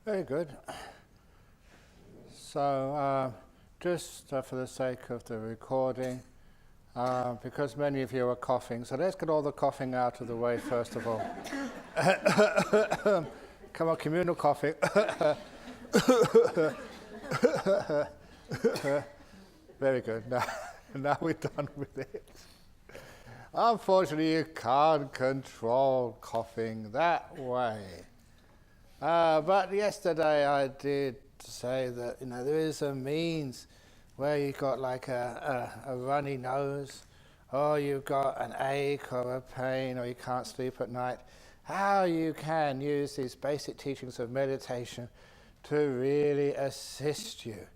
Very good. So, just for the sake of the recording, because many of you are coughing, so let's get all the coughing out of the way first of all. Come on, communal coughing. Very good. Now we're done with it. Unfortunately, you can't control coughing that way. But yesterday I did say that there is a means where you've got like a runny nose, or you've got an ache or a pain, or you can't sleep at night. How you can use these basic teachings of meditation to really assist you,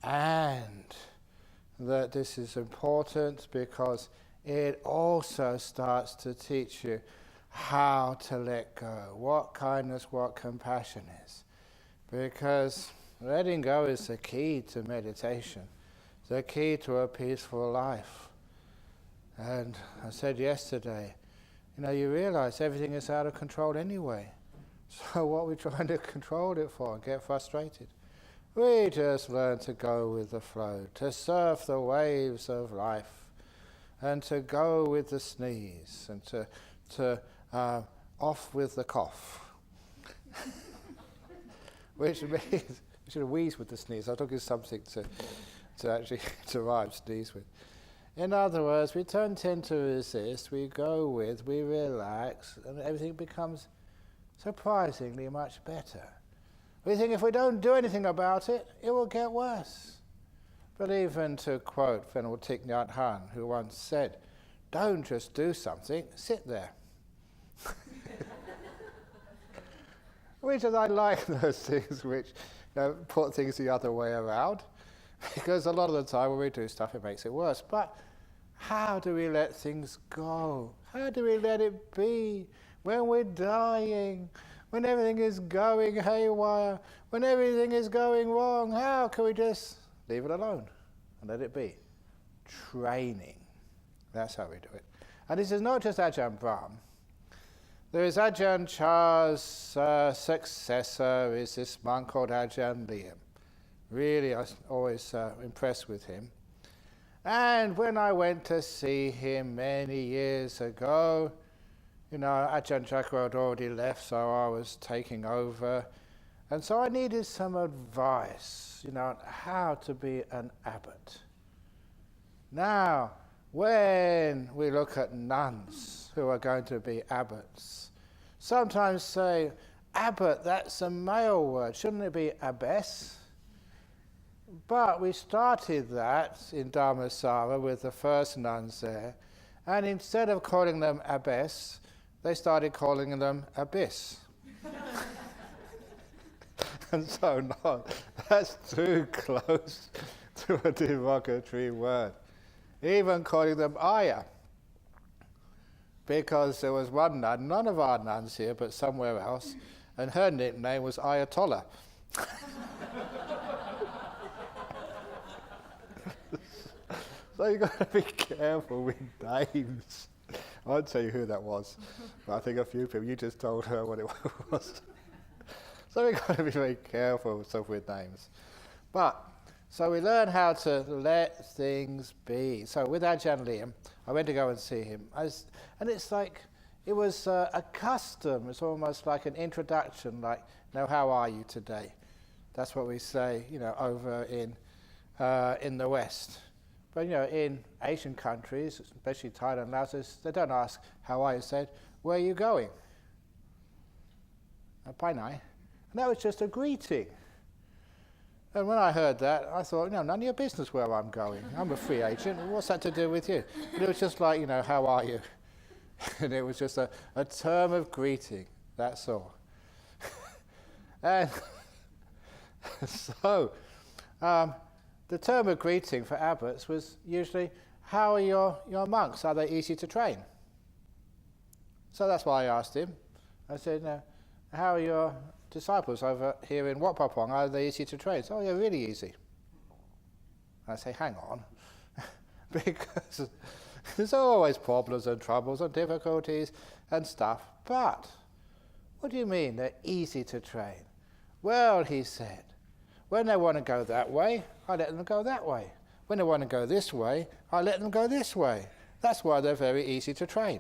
and that this is important because it also starts to teach you how to let go, what kindness, what compassion is. Because letting go is the key to meditation, the key to a peaceful life. And I said yesterday, you realize everything is out of control anyway. So what are we trying to control it for and get frustrated? We just learn to go with the flow, to surf the waves of life, and to go with the sneeze, and to off with the cough. Which means, you should have wheezed with the sneeze. I was looking for something to actually to rhyme sneeze with. In other words, we don't tend to resist, we go with, we relax, and everything becomes surprisingly much better. We think if we don't do anything about it, it will get worse. But even to quote Venerable Thich Nhat Hanh, who once said, "Don't just do something, sit there." Which is, I like those things which put things the other way around, because a lot of the time when we do stuff it makes it worse. But how do we let things go? How do we let it be when we're dying, when everything is going haywire, when everything is going wrong? How can we just leave it alone and let it be? Training. That's how we do it. And this is not just Ajahn Brahm. There is Ajahn Chah's successor, is this monk called Ajahn Brahm. Really, I was always impressed with him. And when I went to see him many years ago, Ajahn Chakra had already left, so I was taking over. And so I needed some advice, on how to be an abbot. Now, when we look at nuns who are going to be abbots, sometimes say, abbot, that's a male word, shouldn't it be abbess? But we started that in Dhammasara with the first nuns there, and instead of calling them abbess, they started calling them abyss. And so, no, that's too close to a derogatory word. Even calling them ayah, because there was one nun, none of our nuns here, but somewhere else, and her nickname was Ayatollah. So you've got to be careful with names. I won't tell you who that was, but I think a few people, you just told her what it was. So we've got to be very careful with stuff with names. So we learn how to let things be. So with Ajahn Brahm, I went to go and see him. And it's like, it was a custom. It's almost like an introduction, like, how are you today? That's what we say, over in the West. But, in Asian countries, especially Thailand, Laos, they don't ask, how are you? They say, where are you going? Pai nai. And that was just a greeting. And when I heard that, I thought, none of your business where I'm going. I'm a free agent. What's that to do with you? But it was just like, how are you? And it was just a term of greeting. That's all. And so, the term of greeting for abbots was usually, how are your monks? Are they easy to train? So that's why I asked him. I said, how are your disciples over here in Wat Pah Pong? Are they easy to train? So, yeah, really easy. I say, hang on. Because there's always problems and troubles and difficulties and stuff. But what do you mean they're easy to train? Well, he said, when they want to go that way, I let them go that way. When they want to go this way, I let them go this way. That's why they're very easy to train.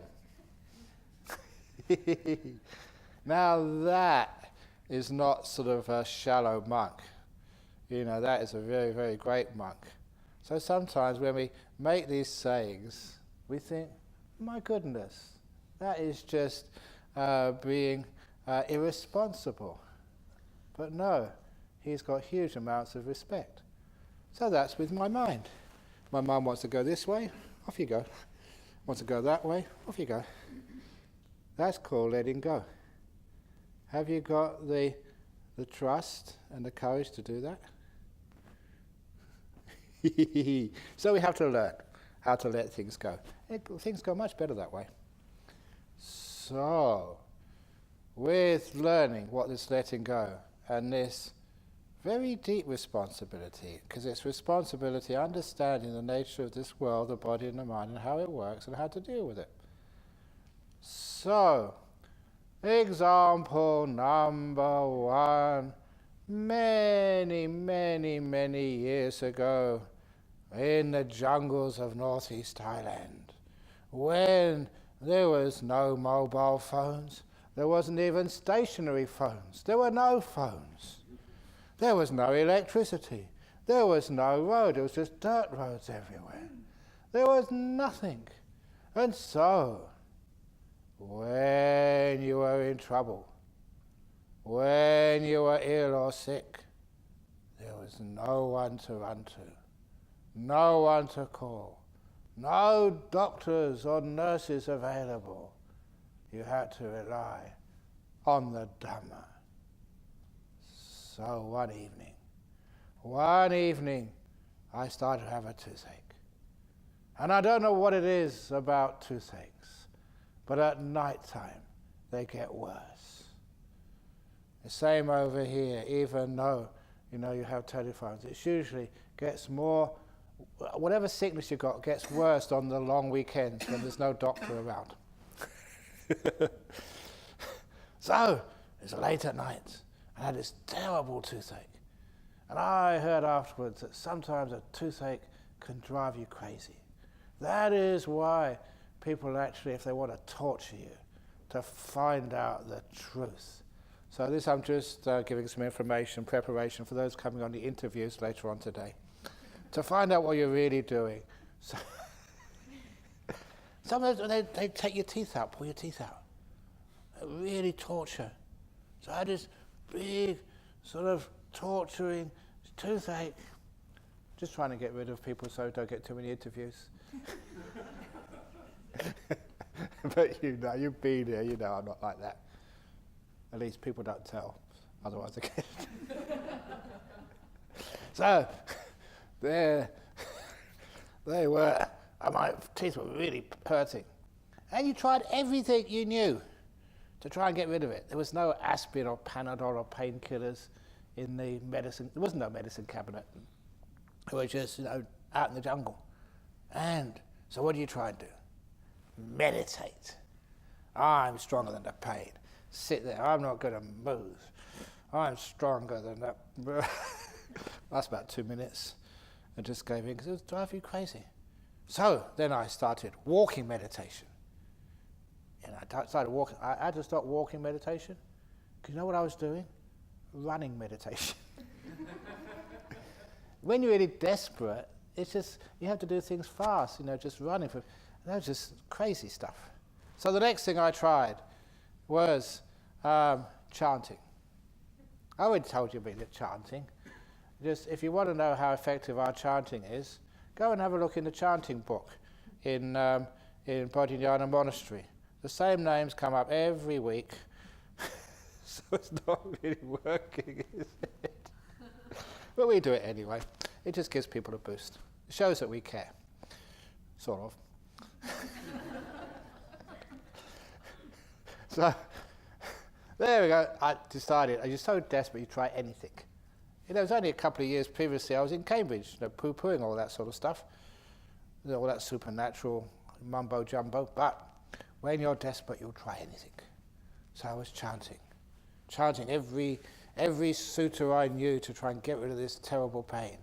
Now that is not sort of a shallow monk. That is a very, very great monk. So sometimes when we make these sayings, we think, my goodness, that is just being irresponsible. But no, he's got huge amounts of respect. So that's with my mind. My mind wants to go this way, off you go. Wants to go that way, off you go. That's called letting go. Have you got the trust and the courage to do that? So we have to learn how to let things go. Things go much better that way. So, with learning what is letting go and this very deep responsibility, because it's responsibility understanding the nature of this world, the body and the mind, and how it works and how to deal with it. So, example number one. Many, many, many years ago, in the jungles of northeast Thailand, when there was no mobile phones, there wasn't even stationary phones, there were no phones, there was no electricity, there was no road, it was just dirt roads everywhere. There was nothing. And so, when you were in trouble, when you were ill or sick, there was no one to run to, no one to call, no doctors or nurses available. You had to rely on the Dhamma. So one evening, I started to have a toothache. And I don't know what it is about toothaches, but at night time, they get worse. The same over here, even though, you have telephones, it usually gets more, whatever sickness you got gets worse on the long weekends when there's no doctor around. So, it's late at night, I had this terrible toothache. And I heard afterwards that sometimes a toothache can drive you crazy. That is why people actually, if they want to torture you, to find out the truth. So this I'm just giving some information, preparation for those coming on the interviews later on today, to find out what you're really doing. So sometimes they take your teeth out, pull your teeth out. Really torture. So I had this big sort of torturing toothache. Just trying to get rid of people so I don't get too many interviews. But you've been here, I'm not like that. At least people don't tell, otherwise I get. So, there they were, and my teeth were really hurting. And you tried everything you knew to try and get rid of it. There was no aspirin or Panadol or painkillers in the medicine. There wasn't no medicine cabinet. It was just, out in the jungle. And so what do you try and do? Meditate. I'm stronger than the pain. Sit there, I'm not going to move. I'm stronger than that. That's about 2 minutes. I just gave in because it was driving you crazy. So then I started walking meditation. And I started walking. I had to stop walking meditation because you know what I was doing? Running meditation. When you're really desperate, it's just, you have to do things fast, just running. That was just crazy stuff. So the next thing I tried was chanting. I already told you about chanting. Just if you want to know how effective our chanting is, go and have a look in the chanting book in Bodhinyana Monastery. The same names come up every week, so it's not really working, is it? But we do it anyway. It just gives people a boost. It shows that we care, sort of. So, there we go. I decided, I was so desperate, you try anything. It was only a couple of years previously, I was in Cambridge, poo-pooing all that sort of stuff, all that supernatural mumbo-jumbo, but when you're desperate, you'll try anything. So I was chanting every every suture I knew to try and get rid of this terrible pain.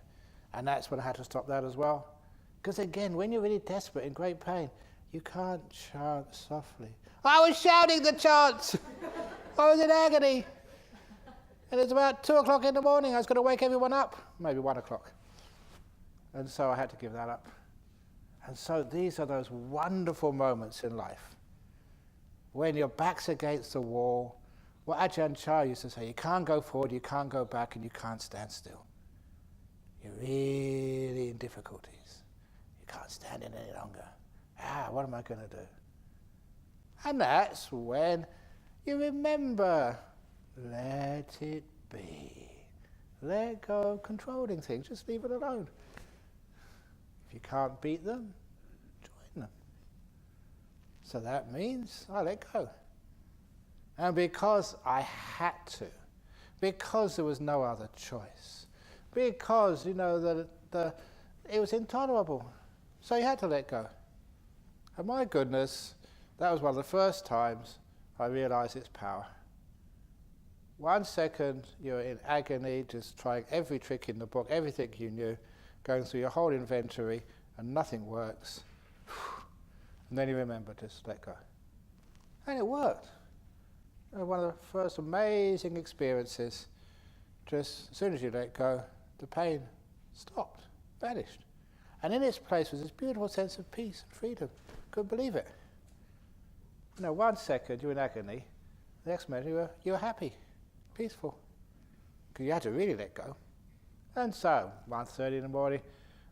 And that's when I had to stop that as well. Because again, when you're really desperate, in great pain, you can't chant softly. I was shouting the chants! I was in agony! And it's about 2 o'clock in the morning. I was going to wake everyone up. Maybe 1 o'clock. And so I had to give that up. And so these are those wonderful moments in life when your back's against the wall. What Ajahn Brahm used to say, you can't go forward, you can't go back, and you can't stand still. You're really in difficulties. You can't stand it any longer. What am I going to do? And that's when you remember, let it be. Let go of controlling things, just leave it alone. If you can't beat them, join them. So that means I let go. And because I had to, because there was no other choice, because, that it was intolerable, so you had to let go. And my goodness, that was one of the first times I realized its power. 1 second, you're in agony, just trying every trick in the book, everything you knew, going through your whole inventory, and nothing works. And then you remember, just let go. And it worked. One of the first amazing experiences, just as soon as you let go, the pain stopped, vanished. And in its place was this beautiful sense of peace and freedom. Couldn't believe it. 1 second you're in agony, the next minute you're happy, peaceful. Because you had to really let go. And so, 1:30 in the morning,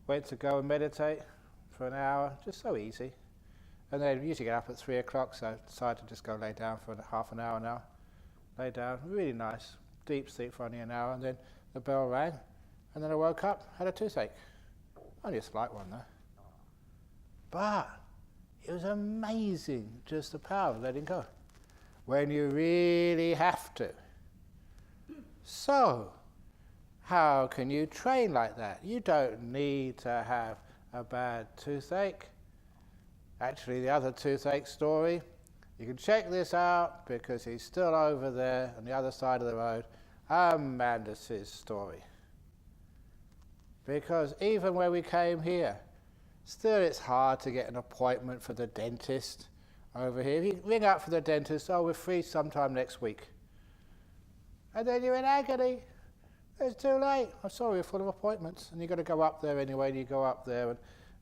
went to go and meditate for an hour, just so easy. And then usually get up at 3 o'clock, so I decided to just go lay down for half an hour now. Lay down, really nice, deep sleep for only an hour, and then the bell rang, and then I woke up, had a toothache. Only a slight one though. But it was amazing, just the power of letting go, when you really have to. So, how can you train like that? You don't need to have a bad toothache. Actually, the other toothache story, you can check this out because he's still over there on the other side of the road. Amanda's story. Because even when we came here, still it's hard to get an appointment for the dentist over here. If you ring up for the dentist, we're free sometime next week. And then you're in agony. It's too late. I'm sorry, we're full of appointments. And you've got to go up there anyway, and you go up there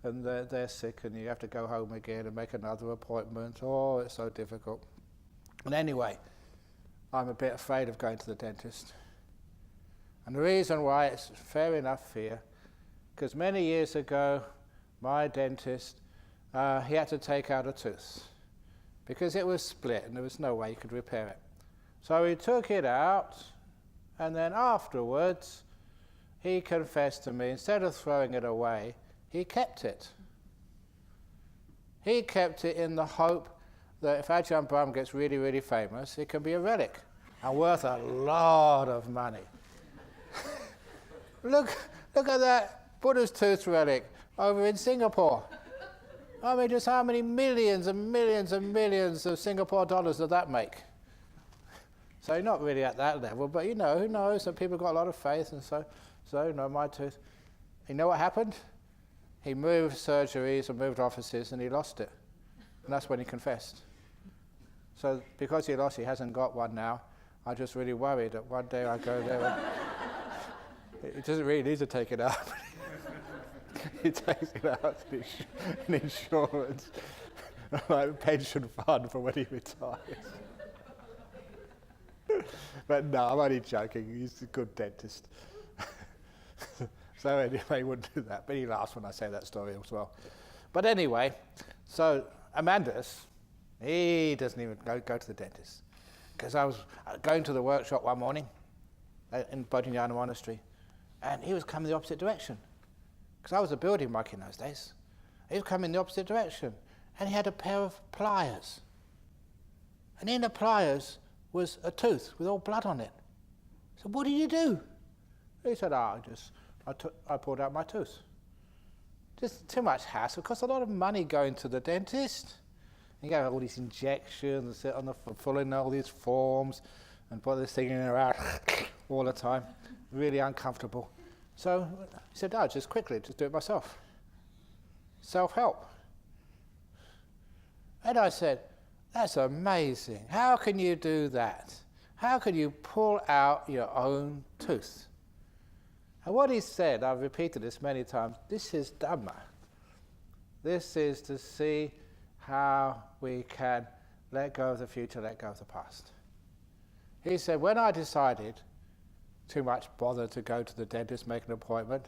and they're sick, and you have to go home again and make another appointment. Oh, it's so difficult. And anyway, I'm a bit afraid of going to the dentist. And the reason why, it's fair enough fear, because many years ago, my dentist, he had to take out a tooth because it was split and there was no way he could repair it. So he took it out, and then afterwards, he confessed to me, instead of throwing it away, he kept it. He kept it in the hope that if Ajahn Brahm gets really, really famous, it can be a relic and worth a lot of money. Look at that Buddha's tooth relic over in Singapore. I mean, just how many millions and millions and millions of Singapore dollars did that make? So you're not really at that level, but who knows? Some people got a lot of faith, and so my tooth. You know what happened? He moved surgeries and moved offices, and he lost it. And that's when he confessed. So because he lost, he hasn't got one now. I'm just really worried that one day I go there and he doesn't really need to take it out. He takes it out in insurance, like a pension fund for when he retires. But no, I'm only joking. He's a good dentist. So anyway, he wouldn't do that. But he laughs when I say that story as well. But anyway, so Amanda's, he doesn't even go to the dentist. Because I was going to the workshop one morning in Bodhinyana monastery, and he was coming the opposite direction. Because I was a building monk in those days. He was coming the opposite direction. And he had a pair of pliers. And in the pliers was a tooth with all blood on it. So what did you do? He said, I pulled out my tooth. Just too much hassle. It costs a lot of money going to the dentist. You get all these injections, sit on the fill in all these forms, and put this thing in and out. all the time, really uncomfortable. So he said, no, just quickly, just do it myself. Self-help. And I said, that's amazing. How can you do that? How can you pull out your own tooth? And what he said, I've repeated this many times, this is Dhamma. This is to see how we can let go of the future, let go of the past. He said, when I decided too much bother to go to the dentist, make an appointment,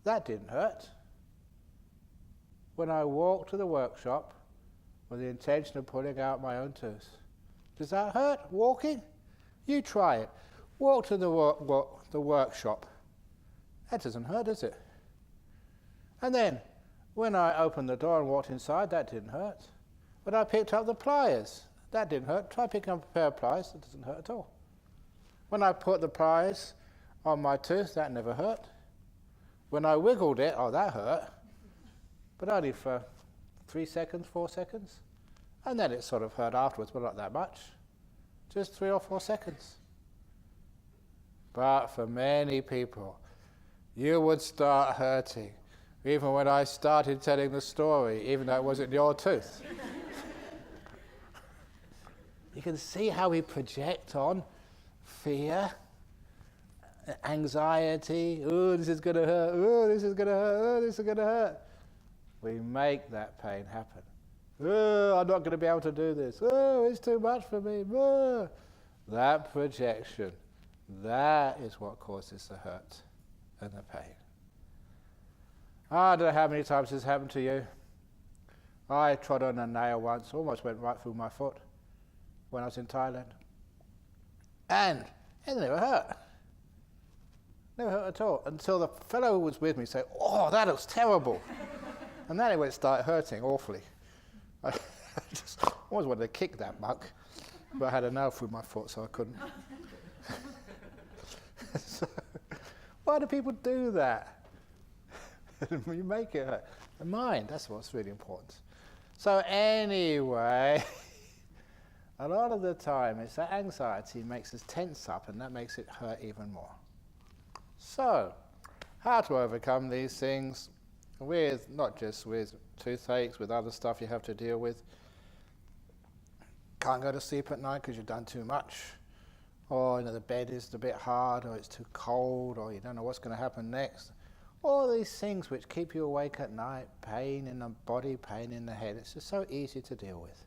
that didn't hurt. When I walked to the workshop with the intention of pulling out my own tooth, does that hurt, walking? You try it. Walk to the workshop. That doesn't hurt, does it? And then, when I opened the door and walked inside, that didn't hurt. When I picked up the pliers, that didn't hurt. Try picking up a pair of pliers, it doesn't hurt at all. When I put the pliers on my tooth, that never hurt. When I wiggled it, oh, that hurt. But only for 3 seconds, 4 seconds. And then it sort of hurt afterwards, but not that much. Just 3 or 4 seconds. But for many people, you would start hurting. Even when I started telling the story, even though it wasn't your tooth. You can see how we project on fear, anxiety, oh, this is going to hurt, oh, this is going to hurt, oh, this is going to hurt. We make that pain happen. Oh, I'm not going to be able to do this. Oh, it's too much for me. Oh. That projection, that is what causes the hurt and the pain. I don't know how many times this happened to you. I trod on a nail once, almost went right through my foot when I was in Thailand. And it never hurt. Never hurt at all. Until the fellow who was with me said, oh, that looks terrible. And then it would start hurting awfully. I just always wanted to kick that monk, but I had a nail through my foot, so I couldn't. So, why do people do that? You make it hurt. The mind, that's what's really important. So anyway, a lot of the time it's that anxiety makes us tense up, and that makes it hurt even more. So, how to overcome these things with, not just with toothaches, with other stuff you have to deal with. Can't go to sleep at night because you've done too much, or the bed is a bit hard, or it's too cold, or you don't know what's going to happen next. All these things which keep you awake at night, pain in the body, pain in the head, it's just so easy to deal with.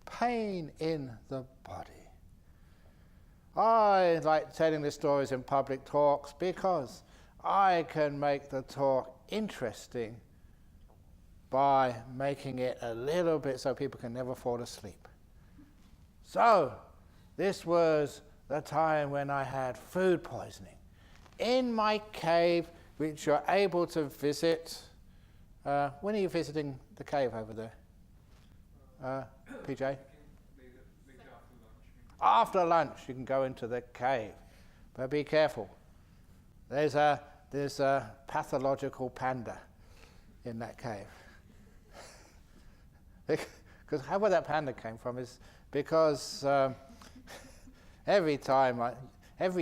Pain in the body. I like telling the stories in public talks because I can make the talk interesting by making it a little bit so people can never fall asleep. So, this was the time when I had food poisoning. In my cave, which you're able to visit. When are you visiting the cave over there? PJ? After lunch you can go into the cave. But be careful. There's a pathological panda in that cave. Because where that panda came from is because every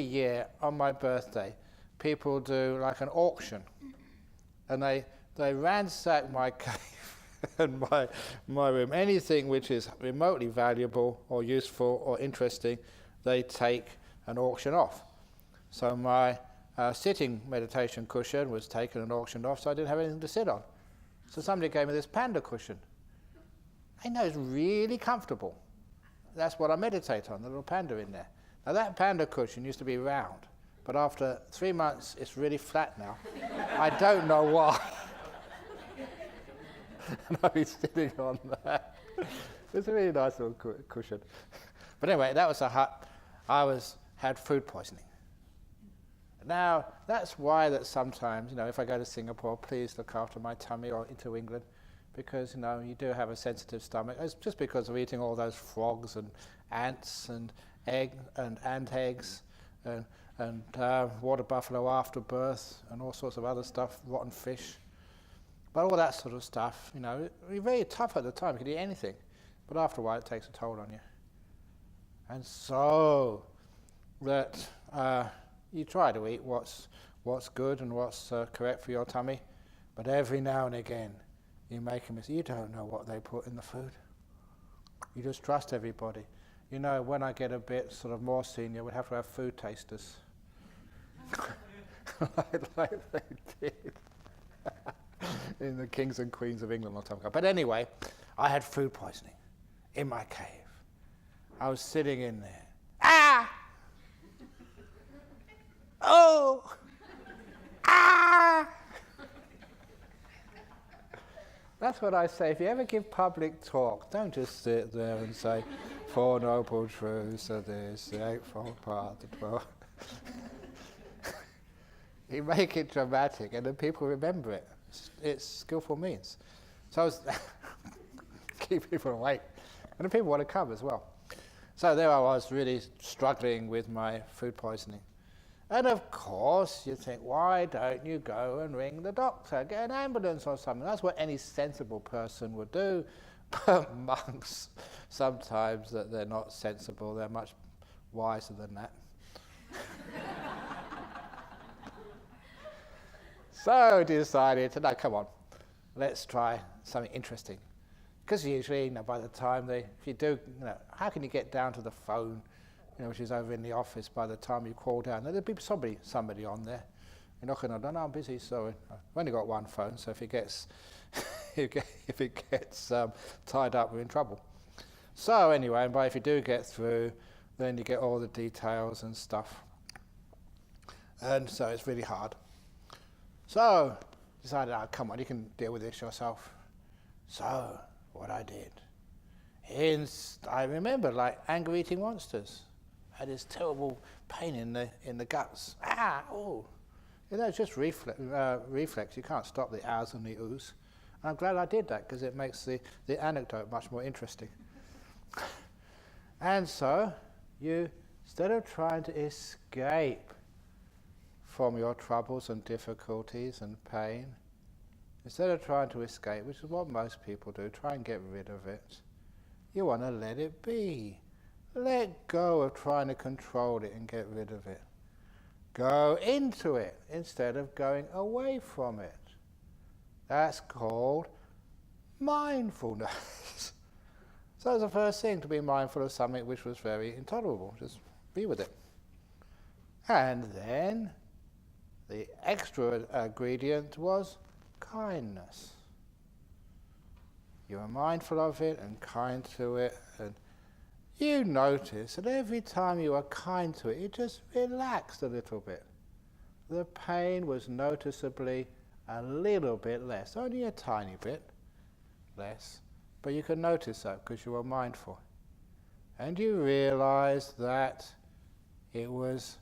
year on my birthday, people do like an auction, and they ransack my cave and my room. Anything which is remotely valuable or useful or interesting, they take an auction off. So my sitting meditation cushion was taken and auctioned off, so I didn't have anything to sit on. So somebody gave me this panda cushion. I know it's really comfortable. That's what I meditate on, the little panda in there. Now that panda cushion used to be round, but after 3 months it's really flat now. I don't know why. And I've been sitting on that. It's a really nice little cushion. But anyway, that was a hut. I had food poisoning. Now, that's why that sometimes, if I go to Singapore, please look after my tummy, or into England, because, you do have a sensitive stomach. It's just because of eating all those frogs and ants and ant eggs and water buffalo after birth and all sorts of other stuff, rotten fish. But all that sort of stuff, you're very tough at the time. You can eat anything. But after a while, it takes a toll on you. And so, that you try to eat what's good and what's correct for your tummy, but every now and again you make a mistake. You don't know what they put in the food. You just trust everybody. You know, when I get a bit sort of more senior, we'd have to have food tasters. like they did in the kings and queens of England a long time ago. But anyway, I had food poisoning in my cave. I was sitting in there. Ah! Oh! Ah! That's what I say. If you ever give public talk, don't just sit there and say, Four Noble Truths of this, the Eightfold Path, the 12. You make it dramatic and then people remember it. It's skillful means. So I was keep people awake. And the people want to come as well. So there I was, really struggling with my food poisoning. And of course, you think, why don't you go and ring the doctor, get an ambulance or something? That's what any sensible person would do. But monks, sometimes that they're not sensible, they're much wiser than that. So decided to, no, come on, let's try something interesting. Because usually, by the time if you do, how can you get down to the phone, which is over in the office by the time you call down? There'll be somebody on there. You're knocking on, no, I'm busy, sorry. I've only got one phone, so if it gets, if it gets tied up, we're in trouble. So anyway, but if you do get through, then you get all the details and stuff. And so it's really hard. So decided, come on, you can deal with this yourself. So what I did, I remember like anger eating monsters. I had this terrible pain in the guts. It's just reflex. You can't stop the ahs and the oohs. And I'm glad I did that because it makes the anecdote much more interesting. And so you, instead of trying to escape from your troubles and difficulties and pain, instead of trying to escape, which is what most people do, try and get rid of it, you want to let it be. Let go of trying to control it and get rid of it. Go into it instead of going away from it. That's called mindfulness. So that's the first thing, to be mindful of something which was very intolerable. Just be with it. And then the extra ingredient was kindness. You were mindful of it and kind to it, and you notice that every time you were kind to it, it just relaxed a little bit. The pain was noticeably a little bit less, only a tiny bit less, but you could notice that because you were mindful. And you realized that it was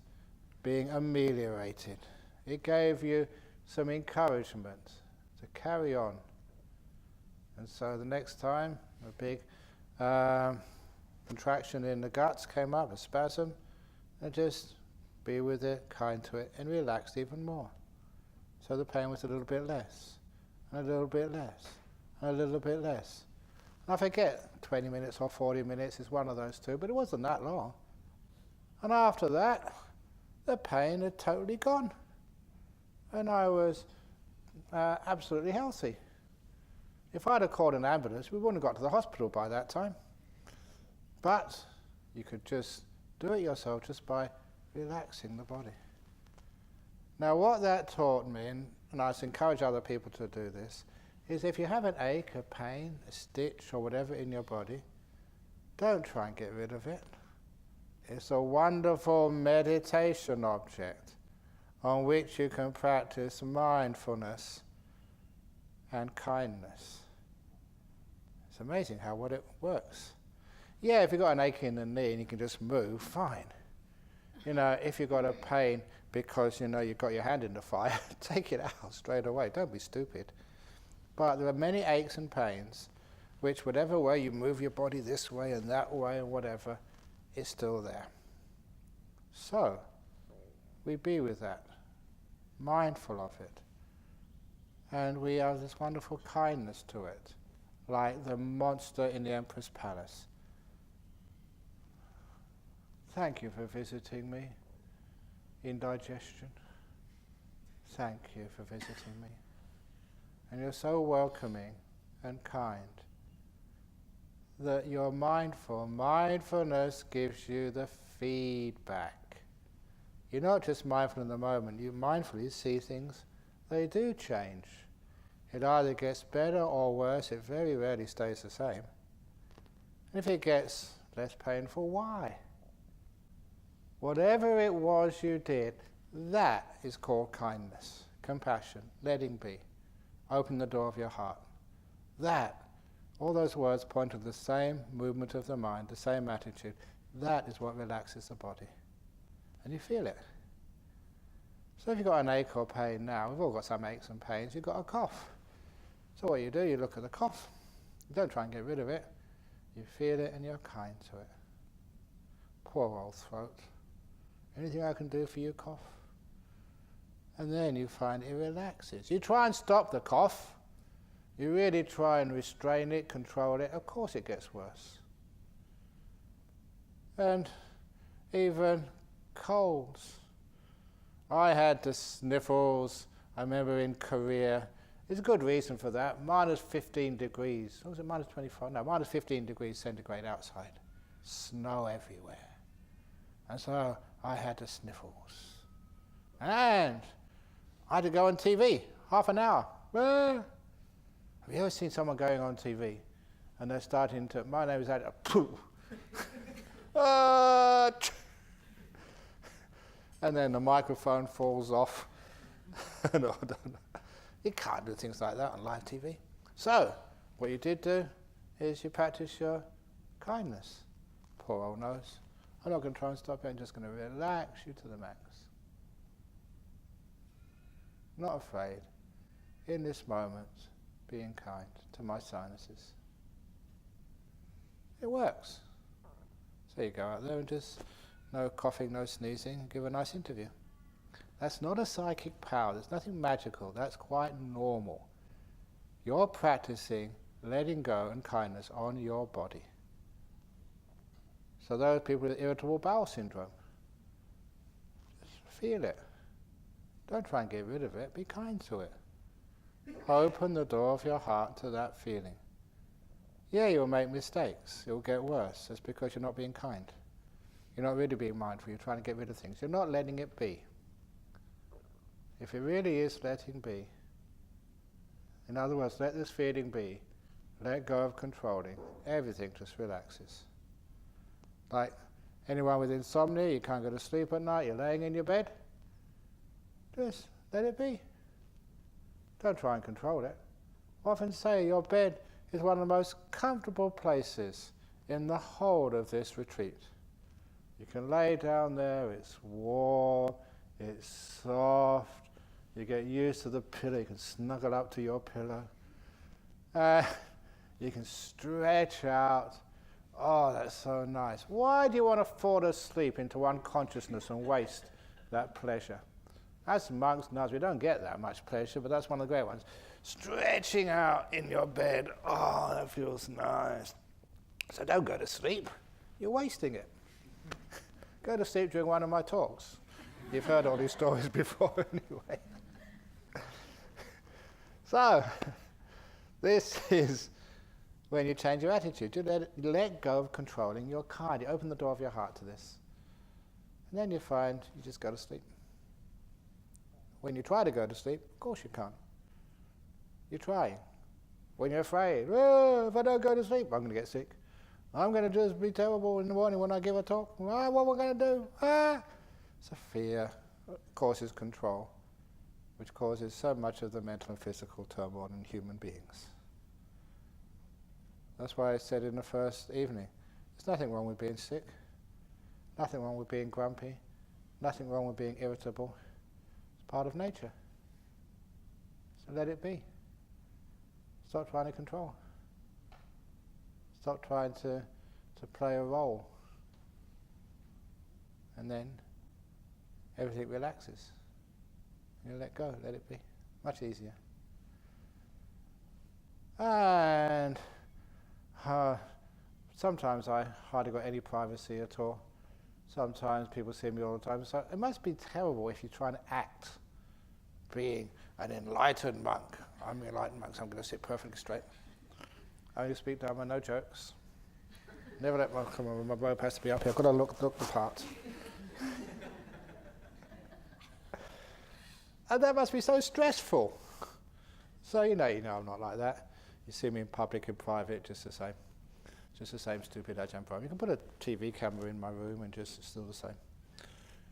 being ameliorated. It gave you some encouragement to carry on. And so the next time a big contraction in the guts came up, a spasm, and just be with it, kind to it, and relaxed even more. So the pain was a little bit less, and a little bit less, and a little bit less. And I forget, 20 minutes or 40 minutes is one of those two, but it wasn't that long. And after that, the pain had totally gone. And I was absolutely healthy. If I'd have called an ambulance, we wouldn't have got to the hospital by that time. But you could just do it yourself just by relaxing the body. Now what that taught me, and I encourage other people to do this, is if you have an ache, a pain, a stitch or whatever in your body, don't try and get rid of it. It's a wonderful meditation object on which you can practice mindfulness and kindness. It's amazing how it works. Yeah, if you've got an ache in the knee and you can just move, fine. If you've got a pain because you've got your hand in the fire, take it out straight away. Don't be stupid. But there are many aches and pains which, whatever way you move your body, this way and that way and whatever, it's still there. So, we be with that, mindful of it. And we have this wonderful kindness to it, like the monster in the Emperor's palace. Thank you for visiting me in digestion. Thank you for visiting me. And you're so welcoming and kind that you're mindful. Mindfulness gives you the feedback. You're not just mindful in the moment, you mindfully see things, they do change. It either gets better or worse, it very rarely stays the same. And if it gets less painful, why? Whatever it was you did, that is called kindness, compassion, letting be. Open the door of your heart. That, all those words point to the same movement of the mind, the same attitude. That is what relaxes the body. And you feel it. So if you've got an ache or pain now, we've all got some aches and pains, you've got a cough. So what you do, you look at the cough. You don't try and get rid of it. You feel it and you're kind to it. Poor old throat. Anything I can do for you, cough? And then you find it relaxes. You try and stop the cough. You really try and restrain it, control it. Of course it gets worse. And even colds. I had the sniffles, I remember in Korea. There's a good reason for that. Minus 15 degrees. What was it, minus 25? No, minus 15 degrees centigrade outside. Snow everywhere. And so I had the sniffles. And I had to go on TV, half an hour. Have you ever seen someone going on TV and they're starting to, my name is Ajahn, pooh. And then the microphone falls off. No, you can't do things like that on live TV. So, what you did do is you practice your kindness. Poor old nose. I'm not going to try and stop it, I'm just going to relax you to the max. Not afraid. In this moment, being kind to my sinuses. It works. So you go out there and just, no coughing, no sneezing, give a nice interview. That's not a psychic power, there's nothing magical, that's quite normal. You're practicing letting go and kindness on your body. So those people with irritable bowel syndrome, just feel it. Don't try and get rid of it, be kind to it. Open the door of your heart to that feeling. Yeah, you'll make mistakes, it'll get worse. That's because you're not being kind. You're not really being mindful, you're trying to get rid of things. You're not letting it be. If it really is letting be, in other words, let this feeling be, let go of controlling, everything just relaxes. Like anyone with insomnia, you can't go to sleep at night, you're laying in your bed, just let it be. Don't try and control it. I often say your bed is one of the most comfortable places in the whole of this retreat. You can lay down there, it's warm, it's soft, you get used to the pillow, you can snuggle up to your pillow. You can stretch out. Oh, that's so nice. Why do you want to fall asleep into unconsciousness and waste that pleasure? As monks, nuns, we don't get that much pleasure, but that's one of the great ones. Stretching out in your bed, oh, that feels nice. So don't go to sleep, you're wasting it. Go to sleep during one of my talks. You've heard all these stories before anyway. So, this is when you change your attitude. You let go of controlling, you're kind, you open the door of your heart to this. And then you find you just go to sleep. When you try to go to sleep, of course you can't. You're trying. When you're afraid, oh, if I don't go to sleep, I'm going to get sick. I'm going to just be terrible in the morning when I give a talk. Ah, what am I going to do? It's a fear. It causes control, which causes so much of the mental and physical turmoil in human beings. That's why I said in the first evening, there's nothing wrong with being sick, nothing wrong with being grumpy, nothing wrong with being irritable. It's part of nature. So let it be. Stop trying to control. Stop trying to play a role. And then everything relaxes. You let go, let it be. Much easier. And sometimes I hardly got any privacy at all. Sometimes people see me all the time. So it must be terrible if you're trying to act being an enlightened monk. I'm an enlightened monk, so I'm going to sit perfectly straight. I only speak Dhamma, no jokes. Never let my robe has to be up here. I've got to look the part. And that must be so stressful. So you know I'm not like that. You see me in public and private, just the same. Just the same stupid Ajahn Brahm. You can put a TV camera in my room and just it's still the same.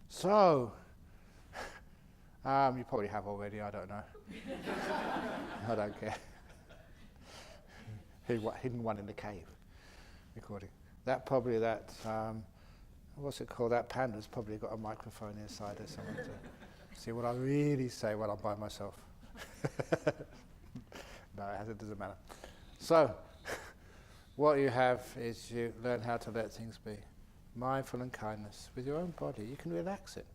So, you probably have already, I don't know. I don't care. Hidden one in the cave, recording. What's it called? That panda's probably got a microphone inside or something to see what I really say when I'm by myself. No, it doesn't matter. So, what you have is you learn how to let things be. Mindful and kindness. With your own body, you can relax it.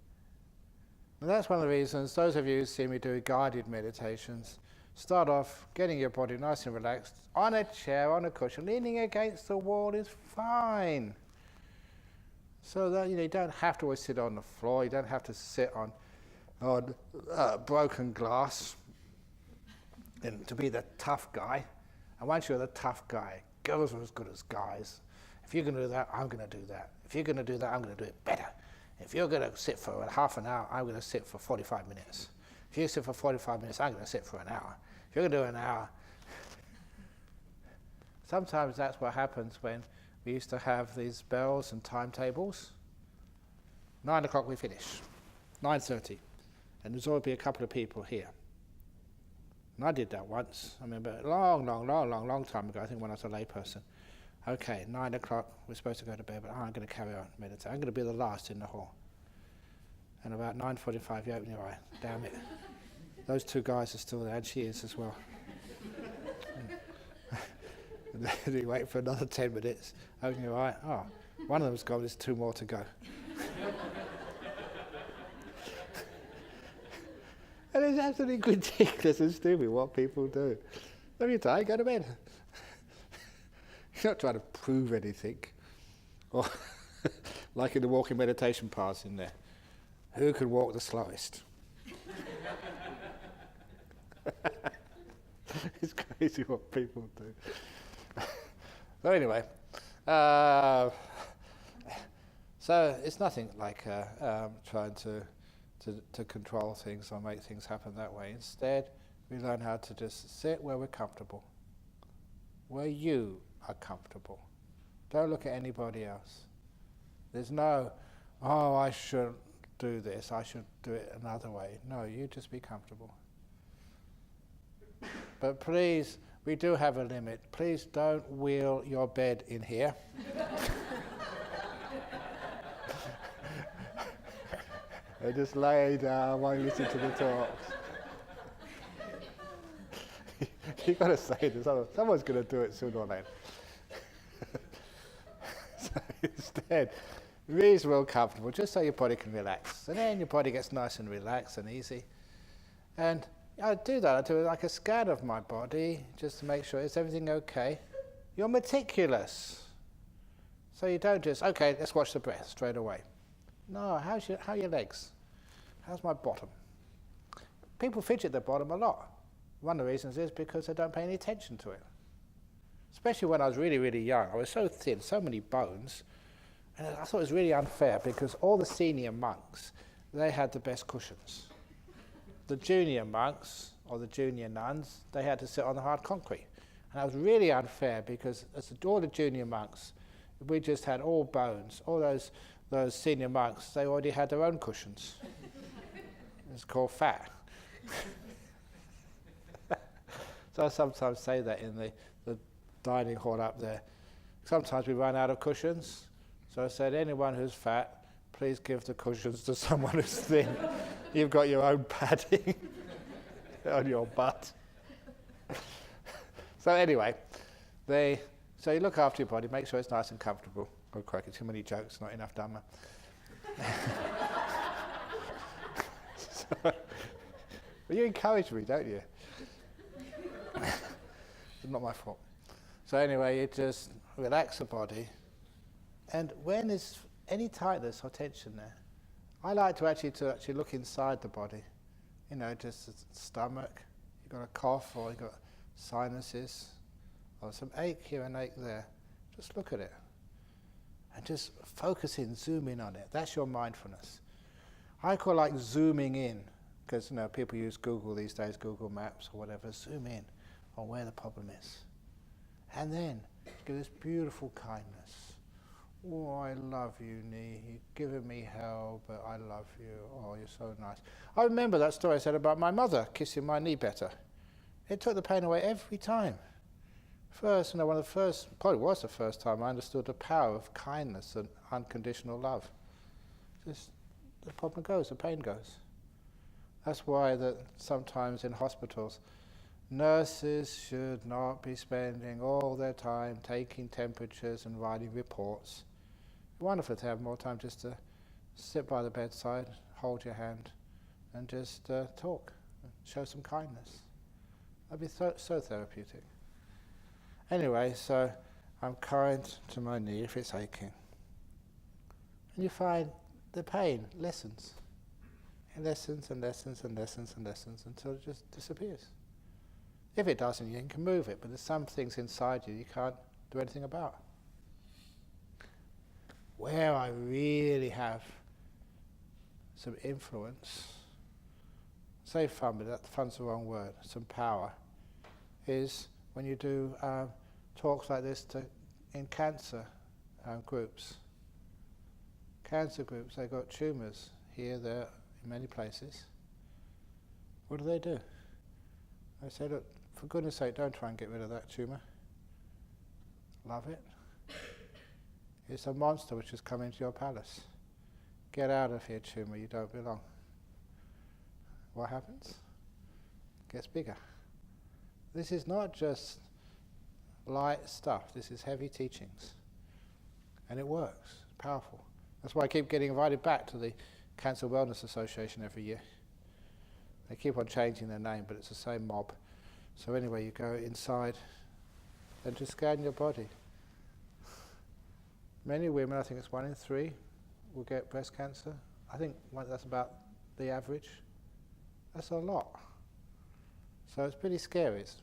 And that's one of the reasons, those of you who see me do guided meditations, start off getting your body nice and relaxed, on a chair, on a cushion, leaning against the wall is fine. So that you don't have to always sit on the floor, you don't have to sit on broken glass and to be the tough guy. And once you're the tough guy, girls are as good as guys. If you're going to do that, I'm going to do that. If you're going to do that, I'm going to do it better. If you're going to sit for half an hour, I'm going to sit for 45 minutes. If you sit for 45 minutes, I'm going to sit for an hour. If you're going to do an hour. Sometimes that's what happens when we used to have these bells and timetables. 9 o'clock we finish. 9:30. And there's always be a couple of people here. And I did that once. I remember a long time ago, I think when I was a layperson. Okay, 9 o'clock, we're supposed to go to bed, but I'm going to carry on meditating. I'm going to be the last in the hall. And about 9:45, you open your eye. Damn it. Those two guys are still there, and she is as well. And then you wait for another 10 minutes, open your eye. Oh, one of them's gone, there's 2 more to go. And it's absolutely ridiculous and stupid what people do. Have you tired? Go to bed. You're not trying to prove anything. Or like in the walking meditation paths in there. Who can walk the slowest? It's crazy what people do. So anyway, so it's nothing like trying to control things or make things happen that way. Instead, we learn how to just sit where we're comfortable, where you are comfortable. Don't look at anybody else. There's no, oh, I shouldn't do this, I should do it another way. No, you just be comfortable. But please, we do have a limit. Please don't wheel your bed in here. And just lay down while you listen to the talks. You've got to say this, someone's going to do it sooner or later. So instead, reasonable, comfortable, just so your body can relax. And then your body gets nice and relaxed and easy. And I do that, I do like a scan of my body, just to make sure, is everything okay? You're meticulous. So you don't just, okay, let's watch the breath straight away. No, how are your legs? How's my bottom? People fidget their bottom a lot. One of the reasons is because they don't pay any attention to it. Especially when I was really, really young. I was so thin, so many bones. And I thought it was really unfair because all the senior monks, they had the best cushions. The junior monks, or the junior nuns, they had to sit on the hard concrete. And that was really unfair because all the junior monks, we just had all bones. All those senior monks, they already had their own cushions. It's called fat. So I sometimes say that in the dining hall up there. Sometimes we run out of cushions. So I said, anyone who's fat, please give the cushions to someone who's thin. You've got your own padding on your butt. So anyway, so you look after your body, make sure it's nice and comfortable. Oh, crikey, too many jokes, not enough Dhamma. Well, you encourage me, don't you? It's not my fault. So anyway, you just relax the body. And when it's any tightness or tension there. I like to actually look inside the body, just the stomach. You've got a cough or you've got sinuses or some ache here and ache there. Just look at it and just focus in, zoom in on it. That's your mindfulness. I call it like zooming in, because people use Google these days, Google Maps or whatever. Zoom in on where the problem is. And then give this beautiful kindness. Oh, I love you, knee. You've given me hell, but I love you. Oh, you're so nice. I remember that story I said about my mother kissing my knee better. It took the pain away every time. First, one of the first, probably was the first time I understood the power of kindness and unconditional love. Just the problem goes, the pain goes. That's why that sometimes in hospitals, nurses should not be spending all their time taking temperatures and writing reports. It's wonderful to have more time just to sit by the bedside, hold your hand, and just talk, show some kindness. That'd be so therapeutic. Anyway, so I'm kind to my knee if it's aching. And you find the pain lessens. It lessens and lessens and lessens and lessens until it just disappears. If it doesn't, you can move it, but there's some things inside you can't do anything about. Where I really have some influence, say fun, but fun's the wrong word, some power, is when you do talks like this in cancer groups. Cancer groups, they've got tumours here, there, in many places. What do? They say, look, for goodness sake, don't try and get rid of that tumour. Love it. It's a monster which has come into your palace. Get out of here, tumour, you don't belong. What happens? It gets bigger. This is not just light stuff, this is heavy teachings. And it works, it's powerful. That's why I keep getting invited back to the Cancer Wellness Association every year. They keep on changing their name, but it's the same mob. So anyway, you go inside and just scan your body. Many women, I think it's 1 in 3, will get breast cancer. I think that's about the average. That's a lot. So it's pretty scary. It's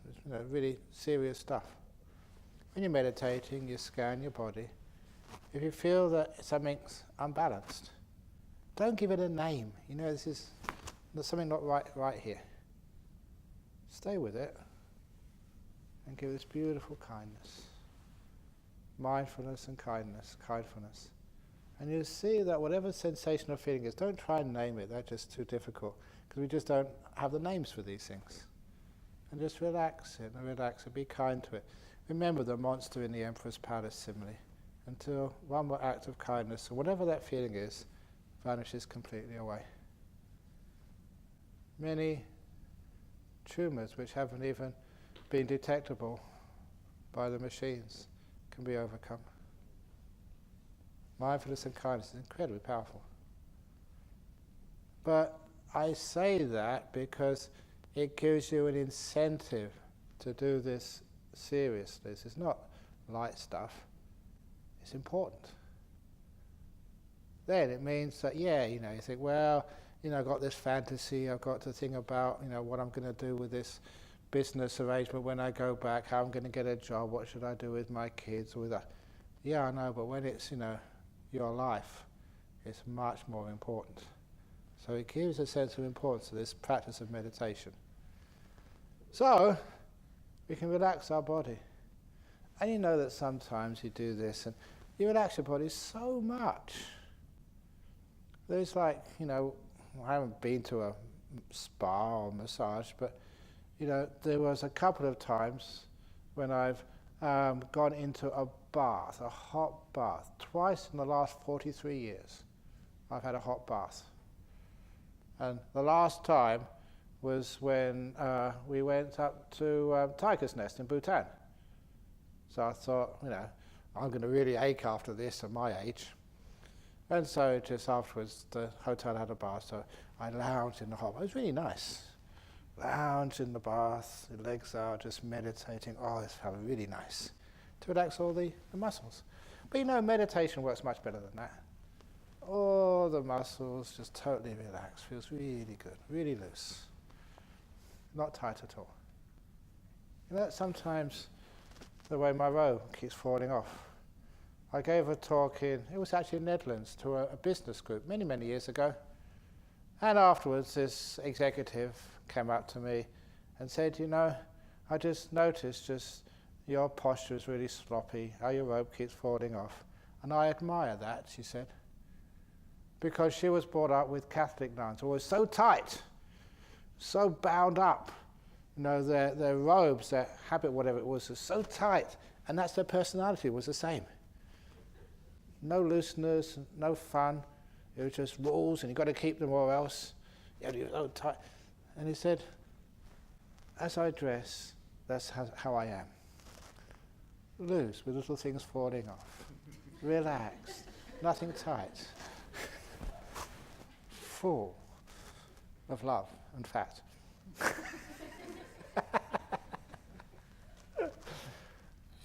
really serious stuff. When you're meditating, you scan your body. If you feel that something's unbalanced, don't give it a name. This is something not right here. Stay with it and give this beautiful kindness. Mindfulness and kindness, kindfulness. And you'll see that whatever sensation or feeling is, don't try and name it, that's just too difficult, because we just don't have the names for these things. And just relax it and relax it, be kind to it. Remember the monster in the Emperor's Palace simile, until one more act of kindness, or whatever that feeling is, vanishes completely away. Many tumours which haven't even been detectable by the machines can be overcome. Mindfulness and kindness is incredibly powerful. But I say that because it gives you an incentive to do this seriously. It's not light stuff. It's important. Then it means that, you think, well, I've got this fantasy, I've got to think about, what I'm going to do with this business arrangement when I go back, how I'm going to get a job, what should I do with my kids, or with that. Yeah, I know, but when it's, your life, it's much more important. So it gives a sense of importance to this practice of meditation. So, we can relax our body. And you know that sometimes you do this and you relax your body so much. There's I haven't been to a spa or massage, but there was a couple of times when I've gone into a bath, a hot bath. Twice in the last 43 years I've had a hot bath. And the last time was when we went up to Tiger's Nest in Bhutan. So I thought, I'm going to really ache after this at my age. And so just afterwards, the hotel had a bath, so I lounged in the hot bath. It was really nice. Lounge in the bath, the legs out, just meditating. Oh, this felt really nice to relax all the muscles. But meditation works much better than that. all the muscles just totally relaxed. Feels really good, really loose. Not tight at all. You know, sometimes the way my robe keeps falling off. I gave a talk it was actually in the Netherlands, to a business group many, many years ago. And afterwards this executive came up to me and said, you know, I just noticed your posture is really sloppy, how your robe keeps falling off. And I admire that, she said. Because she was brought up with Catholic nuns, always so tight, so bound up. You know, their robes, their habit, whatever it was so tight. And that's their personality, was the same. No looseness, no fun. It was just rules, and you've got to keep them or else. You're so tight. And he said, as I dress, that's how I am. Loose, with little things falling off. Relaxed, nothing tight. Full of love and fat.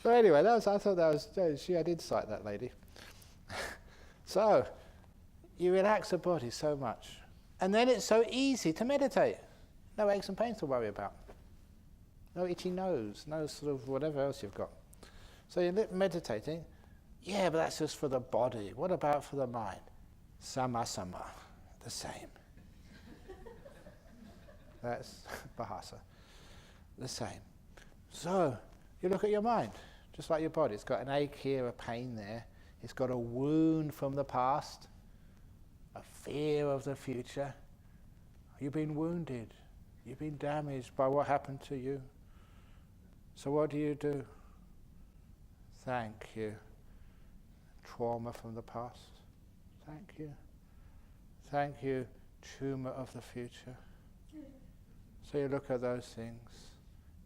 So anyway, I thought that was, she had insight, that lady. So, you relax the body so much. And then it's so easy to meditate. No aches and pains to worry about. No itchy nose, no sort of whatever else you've got. So you're meditating. Yeah, but that's just for the body. What about for the mind? Sama, the same. That's Bahasa. The same. So, you look at your mind, just like your body. It's got an ache here, a pain there. It's got a wound from the past, a fear of the future. You've been wounded. You've been damaged by what happened to you. So what do? Thank you. Trauma from the past. Thank you. Thank you, tumor of the future. So you look at those things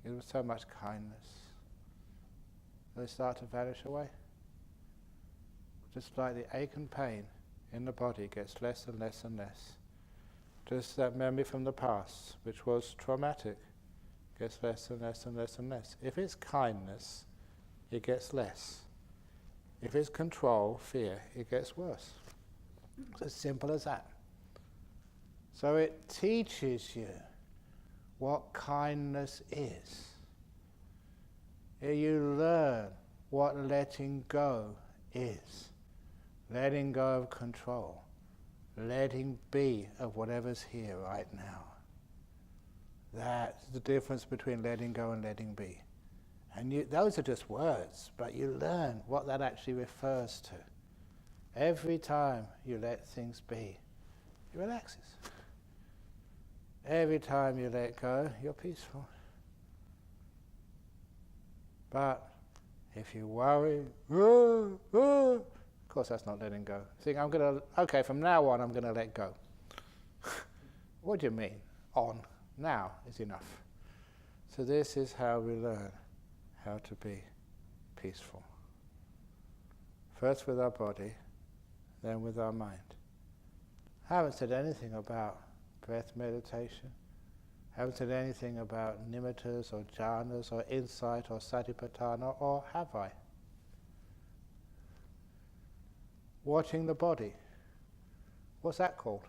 with so much kindness. They start to vanish away. Just like the ache and pain in the body gets less and less and less. Just that memory from the past, which was traumatic, gets less and less and less and less. If it's kindness, it gets less. If it's control, fear, it gets worse. It's as simple as that. So it teaches you what kindness is. You learn what letting go is. Letting go of control. Letting be of whatever's here right now. That's the difference between letting go and letting be. And those are just words, but you learn what that actually refers to. Every time you let things be, it relaxes. Every time you let go, you're peaceful. But if you worry, of course that's not letting go. Think, okay, from now on I'm going to let go. What do you mean? On. Now is enough. So this is how we learn how to be peaceful. First with our body, then with our mind. I haven't said anything about breath meditation. I haven't said anything about nimittas or jhanas or insight or satipatthana, or have I? Watching the body. What's that called?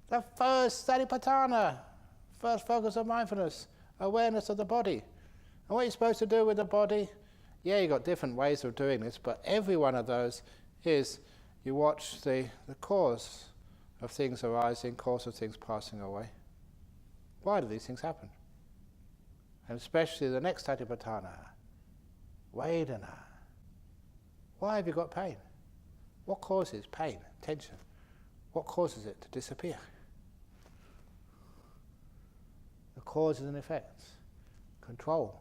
The first satipatthana, first focus of mindfulness, awareness of the body. And what you're supposed to do with the body, yeah, you've got different ways of doing this, but every one of those is you watch the cause of things arising, cause of things passing away. Why do these things happen? And especially the next satipatthana, Vedana. Why have you got pain? What causes pain, tension? What causes it to disappear? The causes and effects. Control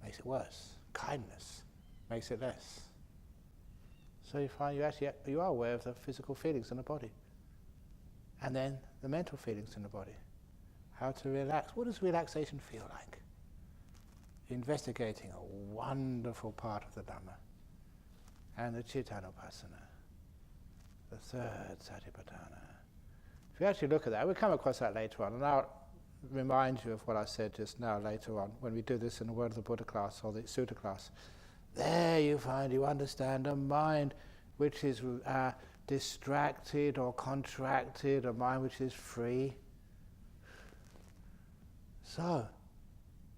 makes it worse. Kindness makes it less. So you find you are aware of the physical feelings in the body. And then the mental feelings in the body. How to relax. What does relaxation feel like? Investigating a wonderful part of the Dhamma. And the Cittanupassana. The third satipatthana. If you actually look at that, we'll come across that later on, and I'll remind you of what I said just now later on, when we do this in the Word of the Buddha class or the Sutta class. There you understand a mind which is distracted or contracted, a mind which is free. So,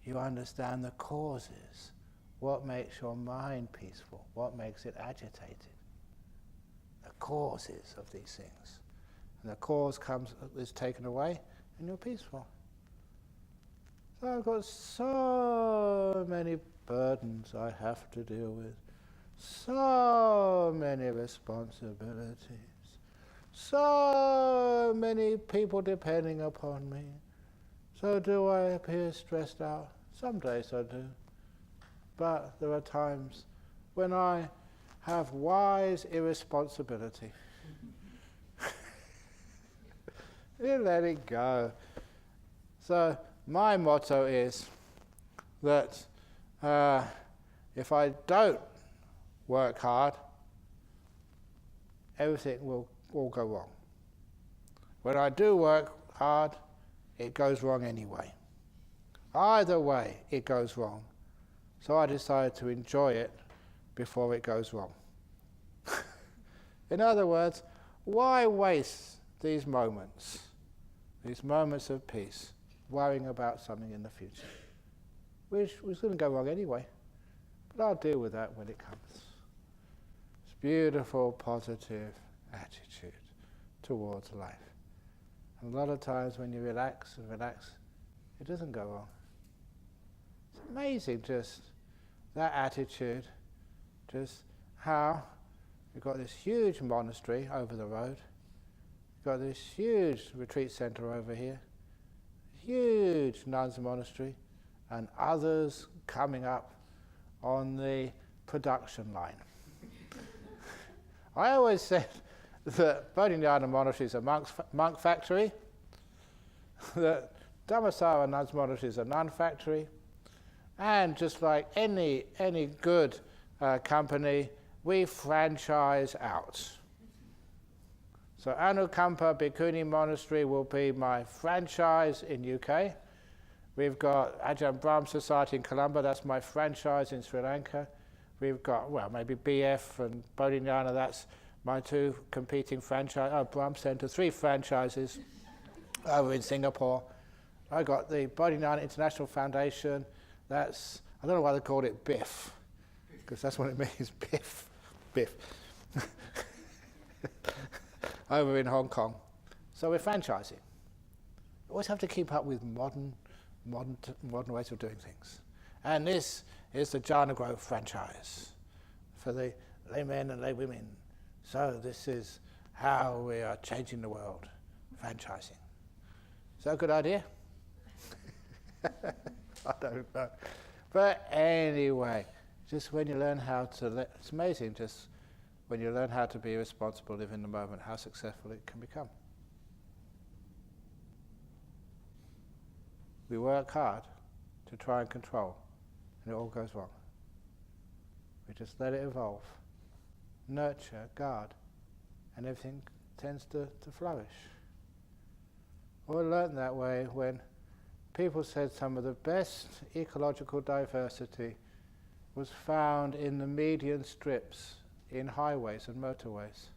you understand the causes. What makes your mind peaceful? What makes it agitated? The causes of these things. And the cause is taken away, and you're peaceful. So I've got so many burdens I have to deal with, so many responsibilities, so many people depending upon me. So do I appear stressed out? Some days I do. But there are times when I have wise irresponsibility. You let it go. So my motto is that if I don't work hard, everything will all go wrong. When I do work hard, it goes wrong anyway. Either way, it goes wrong. So I decided to enjoy it before it goes wrong. In other words, why waste these moments of peace, worrying about something in the future, which was going to go wrong anyway, but I'll deal with that when it comes. It's beautiful, positive attitude towards life. And a lot of times when you relax, it doesn't go wrong. It's amazing just that attitude, just how you've got this huge monastery over the road, you've got this huge retreat center over here, huge nuns monastery, and others coming up on the production line. I always said that Bodhinyana monastery is a monk factory, that Dhammasara nuns monastery is a nun factory, and just like any good company, we franchise out. So Anukampa Bhikkhuni Monastery will be my franchise in UK. We've got Ajahn Brahm Society in Colombo, that's my franchise in Sri Lanka. We've got, well, maybe BF and Bodhinyana, that's my two competing franchise. Brahm Centre, 3 franchises over in Singapore. I got the Bodhinyana International Foundation, that's, I don't know why they called it BIF, because that's what it means, BIF. Over in Hong Kong. So we're franchising. We always have to keep up with modern ways of doing things. And this is the Jhana Growth franchise for the laymen and laywomen. So this is how we are changing the world, franchising. Is that a good idea? I don't know. But anyway, just when you learn how to it's amazing just when you learn how to be responsible, live in the moment, how successful it can become. We work hard to try and control, and it all goes wrong. We just let it evolve, nurture, guard, and everything tends to flourish. I learned that way when people said some of the best ecological diversity was found in the median strips in highways and motorways.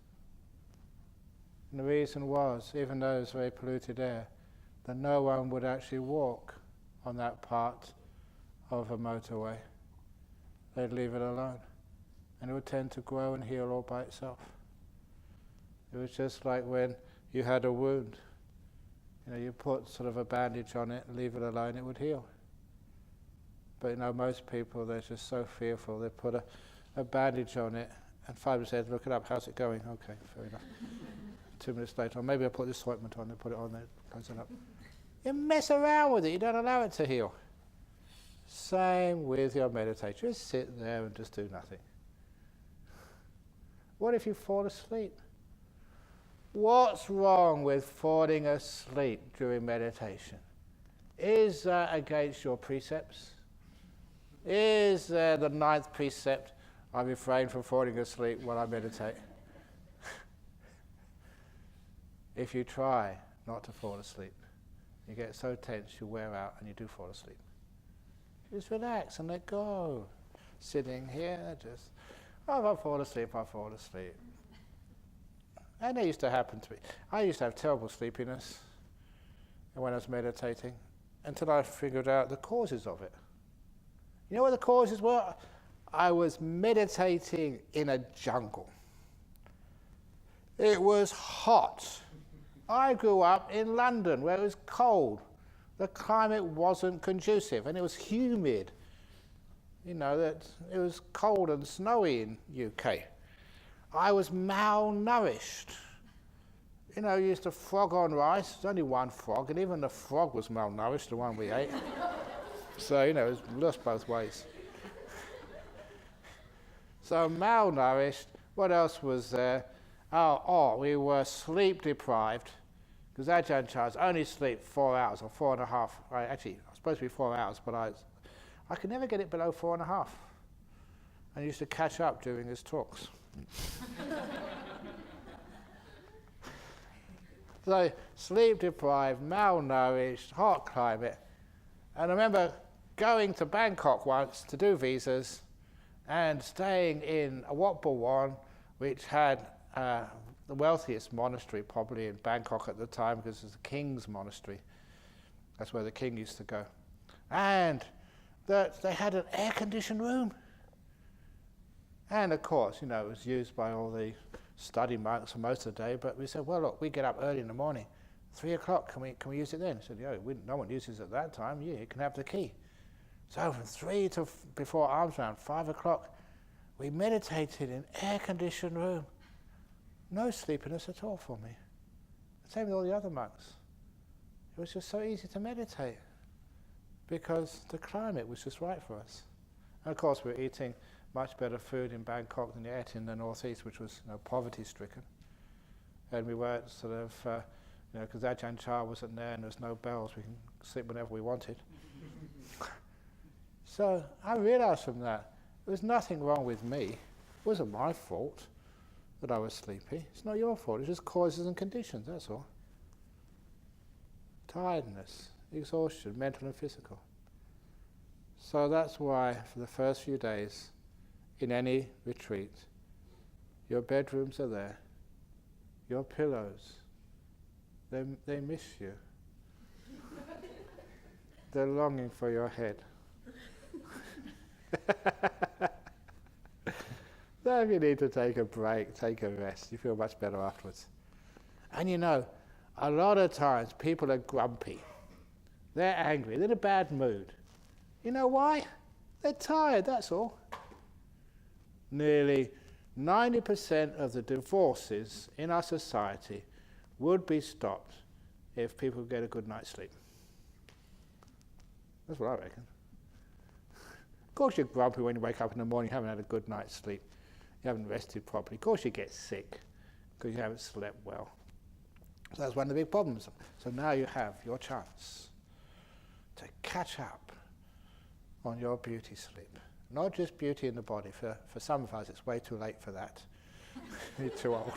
And the reason was, even though it was very polluted air, that no one would actually walk on that part of a motorway. They'd leave it alone. And it would tend to grow and heal all by itself. It was just like when you had a wound. You put sort of a bandage on it, leave it alone, it would heal. But most people, they're just so fearful. They put a bandage on it, and 5 minutes later, look it up, how's it going? Okay, fair enough. 2 minutes later, maybe I'll put this ointment on, and put it on there, close it up. You mess around with it, you don't allow it to heal. Same with your meditation. Just sit there and just do nothing. What if you fall asleep? What's wrong with falling asleep during meditation? Is that against your precepts? Is there the 9th precept, I refrain from falling asleep while I meditate? If you try not to fall asleep, you get so tense you wear out and you do fall asleep. Just relax and let go. Sitting here, just, if I fall asleep, I fall asleep. And it used to happen to me. I used to have terrible sleepiness when I was meditating, until I figured out the causes of it. You know what the causes were? I was meditating in a jungle. It was hot. I grew up in London where it was cold. The climate wasn't conducive and it was humid. You know, that it was cold and snowy in UK. I was malnourished. You know, you used to frog on rice. There's only one frog, and even the frog was malnourished, the one we ate. So, you know, it was lost both ways. So malnourished. What else was there? We were sleep deprived, because Ajahn Chah's only sleep 4 hours or 4.5. Actually, it was supposed to be 4 hours, but I could never get it below 4.5. And used to catch up during his talks. So sleep deprived, malnourished, hot climate. And I remember going to Bangkok once to do visas and staying in a Wat Bhawan, which had the wealthiest monastery probably in Bangkok at the time, because it was the king's monastery. That's where the king used to go. And they had an air-conditioned room. And of course, you know, it was used by all the study monks for most of the day, but we said, well, look, we get up early in the morning, 3 o'clock, can we use it then? He said, yeah, no one uses it at that time, yeah, you can have the key. So from 3 to before arms round, 5 o'clock, we meditated in air-conditioned room. No sleepiness at all for me. Same with all the other monks. It was just so easy to meditate because the climate was just right for us. And of course, we were eating much better food in Bangkok than you ate in the northeast, which was, you know, poverty-stricken. And we weren't sort of, because Ajahn Chah wasn't there and there's no bells, we can sleep whenever we wanted. So I realized from that, there was nothing wrong with me. It wasn't my fault that I was sleepy. It's not your fault, it's just causes and conditions, that's all. Tiredness, exhaustion, mental and physical. So that's why for the first few days, in any retreat, your bedrooms are there, your pillows, they miss you. They're longing for your head. So if you need to take a break, take a rest, you feel much better afterwards. And you know, a lot of times people are grumpy, they're angry, they're in a bad mood. You know why? They're tired, that's all. Nearly 90% of the divorces in our society would be stopped if people get a good night's sleep. That's what I reckon. Of course you're grumpy when you wake up in the morning, you haven't had a good night's sleep, you haven't rested properly. Of course you get sick because you haven't slept well. So that's one of the big problems. So now you have your chance to catch up on your beauty sleep. Not just beauty in the body. For some of us, it's way too late for that. You're too old.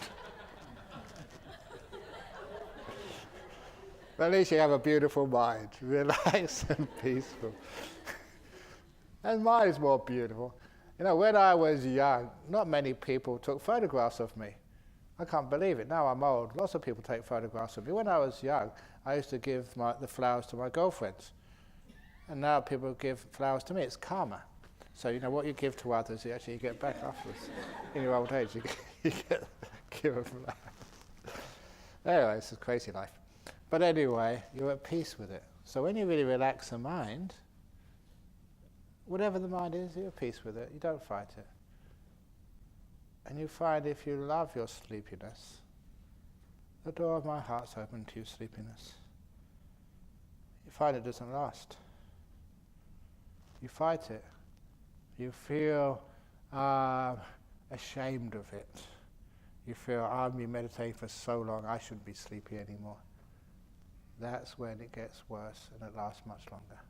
But at least you have a beautiful mind, relaxed and peaceful. And mine is more beautiful. You know, when I was young, not many people took photographs of me. I can't believe it. Now I'm old. Lots of people take photographs of me. When I was young, I used to give the flowers to my girlfriends. And now people give flowers to me. It's karma. So, you know, what you give to others, you actually get back afterwards. In your old age, you get give a flower. Anyway, it's a crazy life. But anyway, you're at peace with it. So when you really relax the mind, whatever the mind is, you're at peace with it. You don't fight it. And you find if you love your sleepiness, the door of my heart's open to your sleepiness. You find it doesn't last. You fight it. You feel ashamed of it. You feel, I've been meditating for so long, I shouldn't be sleepy anymore. That's when it gets worse and it lasts much longer.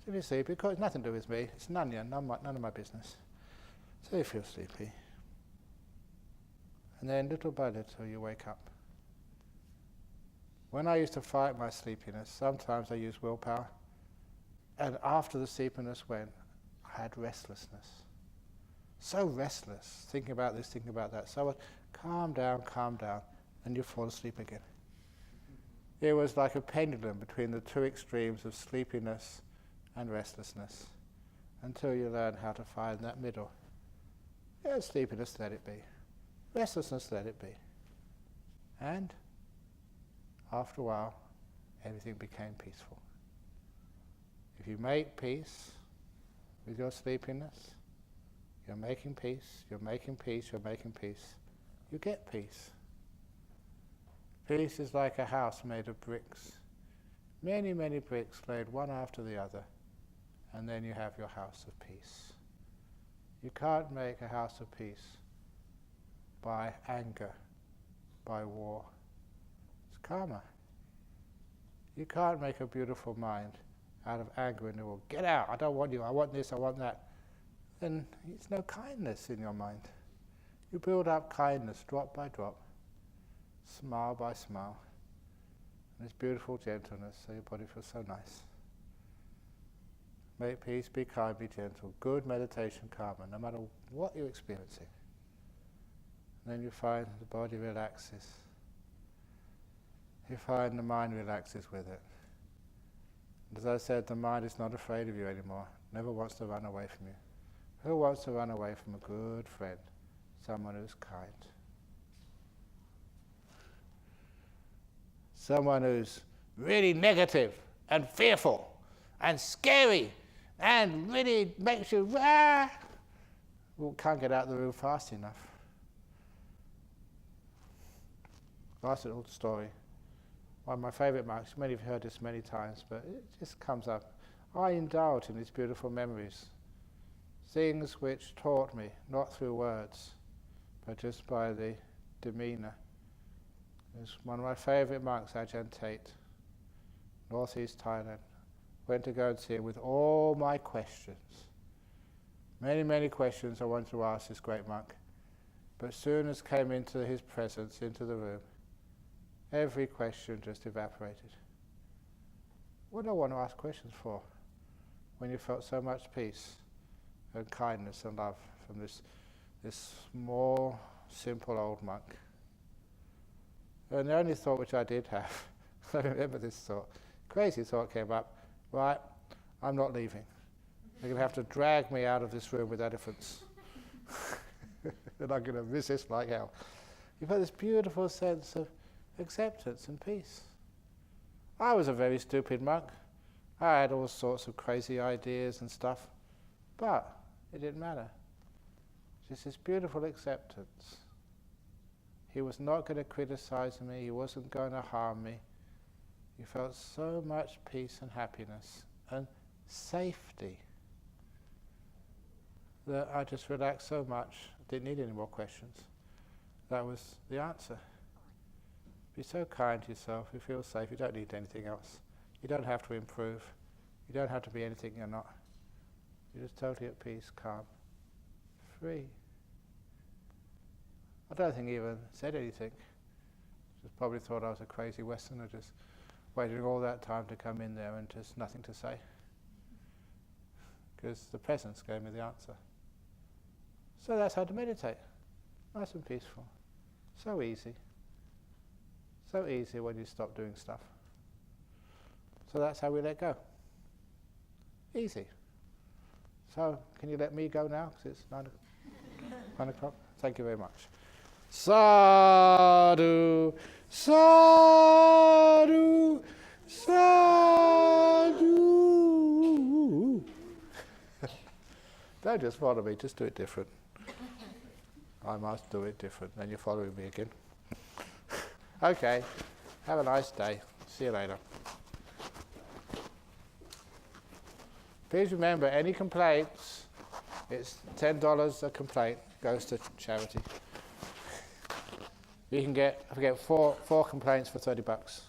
So if you're sleepy, it's nothing to do with me, it's none of my business. So you feel sleepy. And then little by little you wake up. When I used to fight my sleepiness, sometimes I used willpower. And after the sleepiness went, I had restlessness. so restless, thinking about this, thinking about that. So calm down, and you fall asleep again. It was like a pendulum between the two extremes of sleepiness and restlessness, until you learn how to find that middle. Yeah, sleepiness, let it be. Restlessness, let it be. And after a while, everything became peaceful. If you make peace with your sleepiness, you're making peace, you're making peace, you're making peace, you get peace. Peace is like a house made of bricks. Many, many bricks laid one after the other, and then you have your house of peace. You can't make a house of peace by anger, by war. It's karma. You can't make a beautiful mind out of anger and will get out, I don't want you, I want this, I want that. Then it's no kindness in your mind. You build up kindness drop by drop, smile by smile, and this beautiful gentleness so your body feels so nice. Make peace, be kind, be gentle. Good meditation karma, no matter what you're experiencing. And then you find the body relaxes. You find the mind relaxes with it. And as I said, the mind is not afraid of you anymore, never wants to run away from you. Who wants to run away from a good friend, someone who's kind? Someone who's really negative and fearful and scary and really makes you, well, can't get out of the room fast enough. Last little story. One of my favourite monks, many of you have heard this many times, but it just comes up. I indulge in these beautiful memories, things which taught me, not through words, but just by the demeanour. There's one of my favourite monks, Ajahn Tate, northeast Thailand. Went to go and see him with all my questions. Many, many questions I wanted to ask this great monk. But as soon as came into his presence, into the room, every question just evaporated. What do I want to ask questions for? When you felt so much peace and kindness and love from this small, simple old monk. And the only thought which I did have, I remember this thought, crazy thought came up, right, I'm not leaving. They're going to have to drag me out of this room with elephants. And I'm going to resist like hell. You've got this beautiful sense of acceptance and peace. I was a very stupid monk. I had all sorts of crazy ideas and stuff, but it didn't matter. Just this beautiful acceptance. He was not going to criticize me, he wasn't going to harm me. He felt so much peace and happiness and safety that I just relaxed so much, didn't need any more questions. That was the answer. Be so kind to yourself, you feel safe, you don't need anything else. You don't have to improve. You don't have to be anything you're not. You're just totally at peace, calm, free. I don't think he even said anything. Just probably thought I was a crazy Westerner, just waiting all that time to come in there and just nothing to say. Because the presence gave me the answer. So that's how to meditate. Nice and peaceful. So easy. So easy when you stop doing stuff. So that's how we let go. Easy. So, can you let me go now? Because it's 9 o'clock. Thank you very much. Sadhu, sadhu, sadhu. Don't just follow me, just do it different. I must do it different, then you're following me again. Okay, have a nice day. See you later. Please remember, any complaints, it's $10 a complaint, goes to charity. You can get, I forget, four complaints for $30.